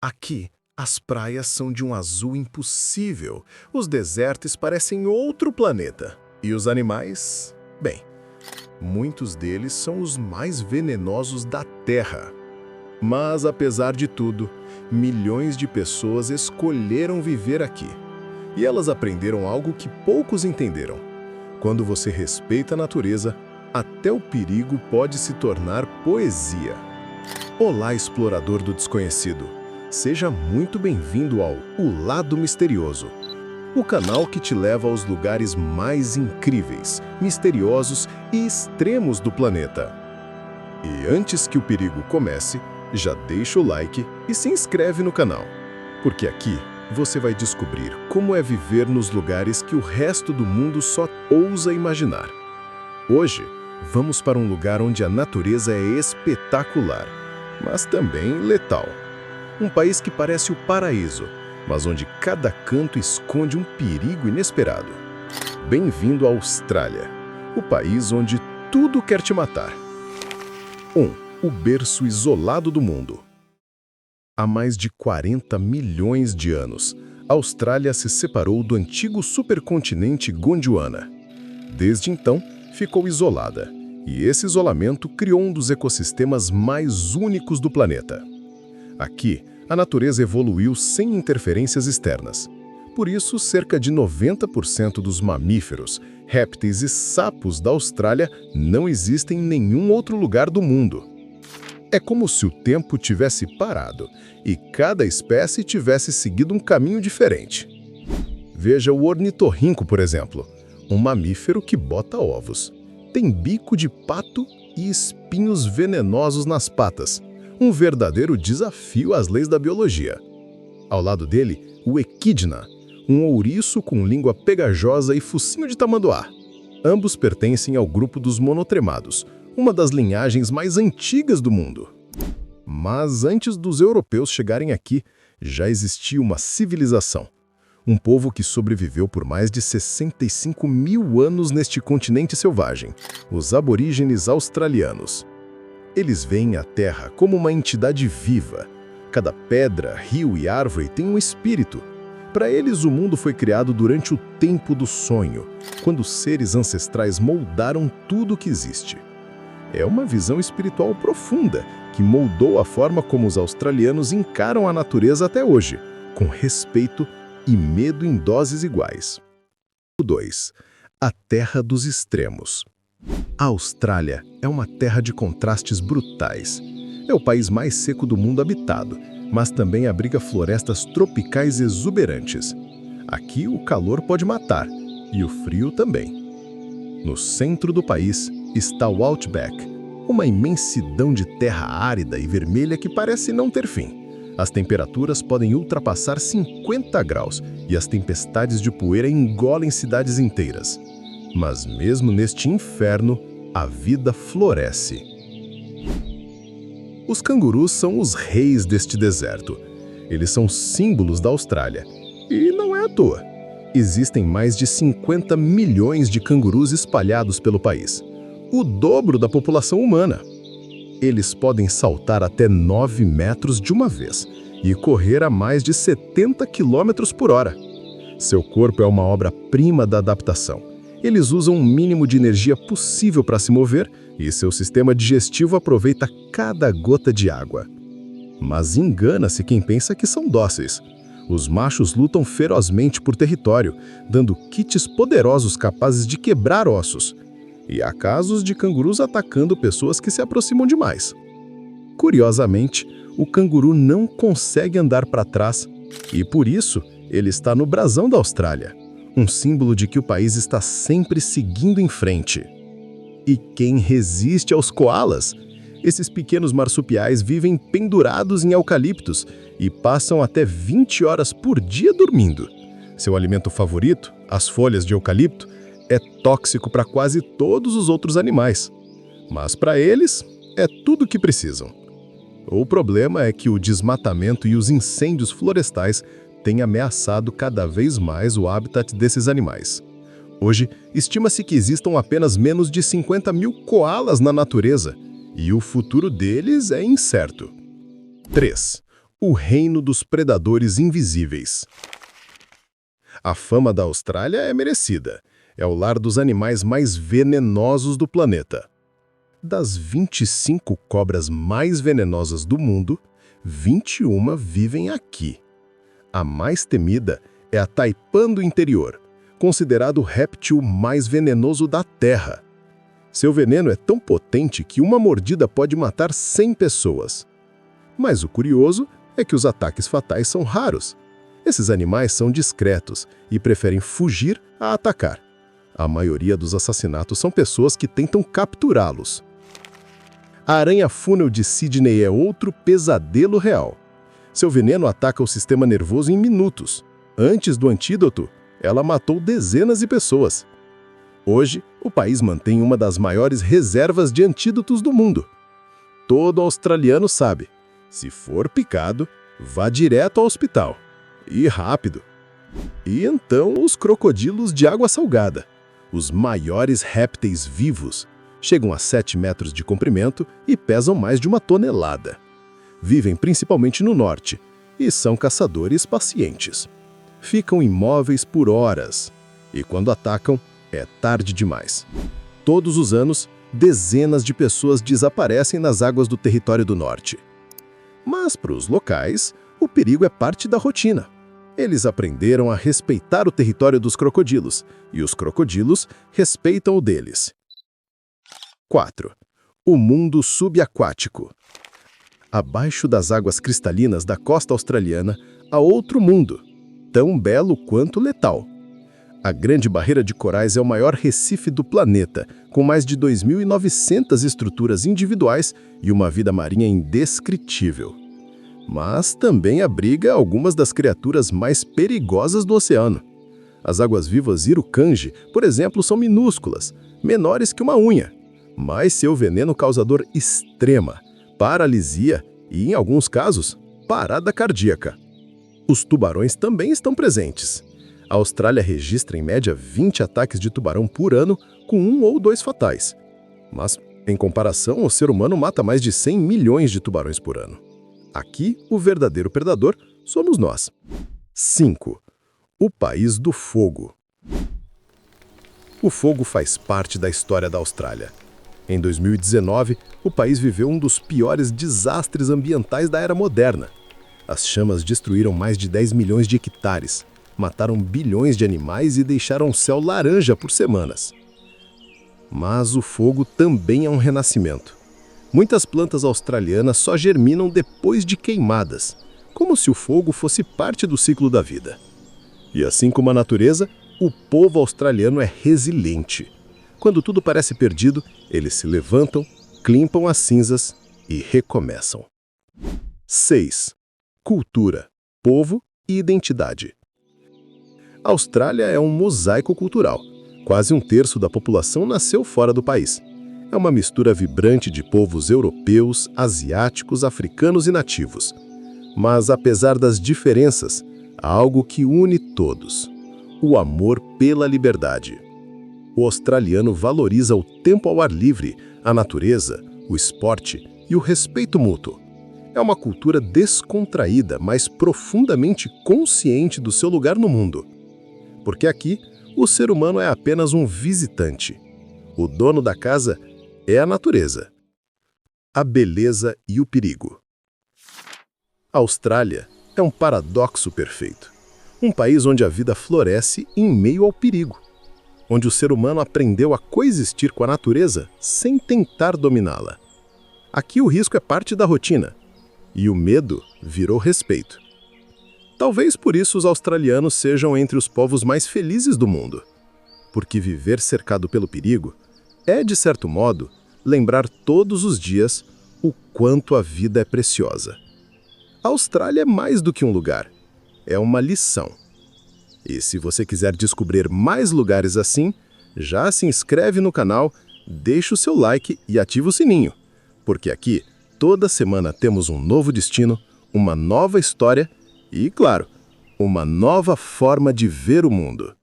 Aqui, as praias são de um azul impossível, os desertos parecem outro planeta. E os animais? Bem, muitos deles são os mais venenosos da Terra. Mas, apesar de tudo, milhões de pessoas escolheram viver aqui. E elas aprenderam algo que poucos entenderam. Quando você respeita a natureza, até o perigo pode se tornar poesia. Olá, explorador do desconhecido. Seja muito bem-vindo ao O Lado Misterioso, o canal que te leva aos lugares mais incríveis, misteriosos e extremos do planeta. E antes que o perigo comece, já deixa o like e se inscreve no canal, porque aqui você vai descobrir como é viver nos lugares que o resto do mundo só ousa imaginar. Hoje, vamos para um lugar onde a natureza é espetacular, mas também letal. Um país que parece o paraíso, mas onde cada canto esconde um perigo inesperado. Bem-vindo à Austrália, o país onde tudo quer te matar. 1. O berço isolado do mundo. Há mais de 40 milhões de anos, a Austrália se separou do antigo supercontinente Gondwana. Desde então, ficou isolada, e esse isolamento criou um dos ecossistemas mais únicos do planeta. Aqui, a natureza evoluiu sem interferências externas. Por isso, cerca de 90% dos mamíferos, répteis e sapos da Austrália não existem em nenhum outro lugar do mundo. É como se o tempo tivesse parado e cada espécie tivesse seguido um caminho diferente. Veja o ornitorrinco, por exemplo, um mamífero que bota ovos. Tem bico de pato e espinhos venenosos nas patas. Um verdadeiro desafio às leis da biologia. Ao lado dele, o equidna, um ouriço com língua pegajosa e focinho de tamanduá. Ambos pertencem ao grupo dos monotremados, uma das linhagens mais antigas do mundo. Mas antes dos europeus chegarem aqui, já existia uma civilização. Um povo que sobreviveu por mais de 65 mil anos neste continente selvagem, os aborígenes australianos. Eles veem a Terra como uma entidade viva. Cada pedra, rio e árvore tem um espírito. Para eles, o mundo foi criado durante o tempo do sonho, quando os seres ancestrais moldaram tudo o que existe. É uma visão espiritual profunda, que moldou a forma como os australianos encaram a natureza até hoje, com respeito e medo em doses iguais. 2. A Terra dos Extremos. A Austrália é uma terra de contrastes brutais. É o país mais seco do mundo habitado, mas também abriga florestas tropicais exuberantes. Aqui o calor pode matar, e o frio também. No centro do país está o Outback, uma imensidão de terra árida e vermelha que parece não ter fim. As temperaturas podem ultrapassar 50 graus e as tempestades de poeira engolem cidades inteiras. Mas mesmo neste inferno, a vida floresce. Os cangurus são os reis deste deserto. Eles são símbolos da Austrália. E não é à toa. Existem mais de 50 milhões de cangurus espalhados pelo país, o dobro da população humana. Eles podem saltar até 9 metros de uma vez e correr a mais de 70 km por hora. Seu corpo é uma obra-prima da adaptação. Eles usam o mínimo de energia possível para se mover e seu sistema digestivo aproveita cada gota de água. Mas engana-se quem pensa que são dóceis. Os machos lutam ferozmente por território, dando kits poderosos capazes de quebrar ossos. E há casos de cangurus atacando pessoas que se aproximam demais. Curiosamente, o canguru não consegue andar para trás e, por isso, ele está no brasão da Austrália. Um símbolo de que o país está sempre seguindo em frente. E quem resiste aos koalas? Esses pequenos marsupiais vivem pendurados em eucaliptos e passam até 20 horas por dia dormindo. Seu alimento favorito, as folhas de eucalipto, é tóxico para quase todos os outros animais. Mas para eles, é tudo o que precisam. O problema é que o desmatamento e os incêndios florestais tem ameaçado cada vez mais o habitat desses animais. Hoje, estima-se que existam apenas menos de 50 mil koalas na natureza, e o futuro deles é incerto. 3. O reino dos predadores invisíveis. A fama da Austrália é merecida. É o lar dos animais mais venenosos do planeta. Das 25 cobras mais venenosas do mundo, 21 vivem aqui. A mais temida é a taipan do interior, considerado o réptil mais venenoso da Terra. Seu veneno é tão potente que uma mordida pode matar 100 pessoas. Mas o curioso é que os ataques fatais são raros. Esses animais são discretos e preferem fugir a atacar. A maioria dos assassinatos são pessoas que tentam capturá-los. A aranha-fúnel de Sydney é outro pesadelo real. Seu veneno ataca o sistema nervoso em minutos. Antes do antídoto, ela matou dezenas de pessoas. Hoje, o país mantém uma das maiores reservas de antídotos do mundo. Todo australiano sabe, se for picado, vá direto ao hospital. E rápido. E então os crocodilos de água salgada. Os maiores répteis vivos. Chegam a 7 metros de comprimento e pesam mais de 1 tonelada. Vivem principalmente no norte e são caçadores pacientes. Ficam imóveis por horas e quando atacam, é tarde demais. Todos os anos, dezenas de pessoas desaparecem nas águas do território do norte. Mas para os locais, o perigo é parte da rotina. Eles aprenderam a respeitar o território dos crocodilos e os crocodilos respeitam o deles. 4. O mundo subaquático. Abaixo das águas cristalinas da costa australiana, há outro mundo, tão belo quanto letal. A Grande Barreira de Corais é o maior recife do planeta, com mais de 2.900 estruturas individuais e uma vida marinha indescritível. Mas também abriga algumas das criaturas mais perigosas do oceano. As águas-vivas Irukandji, por exemplo, são minúsculas, menores que uma unha, mas seu veneno causador extrema, paralisia e, em alguns casos, parada cardíaca. Os tubarões também estão presentes. A Austrália registra em média 20 ataques de tubarão por ano, com 1 ou 2 fatais. Mas, em comparação, o ser humano mata mais de 100 milhões de tubarões por ano. Aqui, o verdadeiro predador somos nós. 5. O país do fogo. O fogo faz parte da história da Austrália. Em 2019, o país viveu um dos piores desastres ambientais da era moderna. As chamas destruíram mais de 10 milhões de hectares, mataram bilhões de animais e deixaram o céu laranja por semanas. Mas o fogo também é um renascimento. Muitas plantas australianas só germinam depois de queimadas, como se o fogo fosse parte do ciclo da vida. E assim como a natureza, o povo australiano é resiliente. Quando tudo parece perdido, eles se levantam, limpam as cinzas e recomeçam. 6. Cultura, povo e identidade. A Austrália é um mosaico cultural. Quase 1/3 da população nasceu fora do país. É uma mistura vibrante de povos europeus, asiáticos, africanos e nativos. Mas, apesar das diferenças, há algo que une todos: o amor pela liberdade. O australiano valoriza o tempo ao ar livre, a natureza, o esporte e o respeito mútuo. É uma cultura descontraída, mas profundamente consciente do seu lugar no mundo. Porque aqui, o ser humano é apenas um visitante. O dono da casa é a natureza, a beleza e o perigo. A Austrália é um paradoxo perfeito. Um país onde a vida floresce em meio ao perigo. Onde o ser humano aprendeu a coexistir com a natureza sem tentar dominá-la. Aqui o risco é parte da rotina, e o medo virou respeito. Talvez por isso os australianos sejam entre os povos mais felizes do mundo. Porque viver cercado pelo perigo é, de certo modo, lembrar todos os dias o quanto a vida é preciosa. A Austrália é mais do que um lugar, é uma lição. E se você quiser descobrir mais lugares assim, já se inscreve no canal, deixa o seu like e ativa o sininho, porque aqui toda semana temos um novo destino, uma nova história e, claro, uma nova forma de ver o mundo.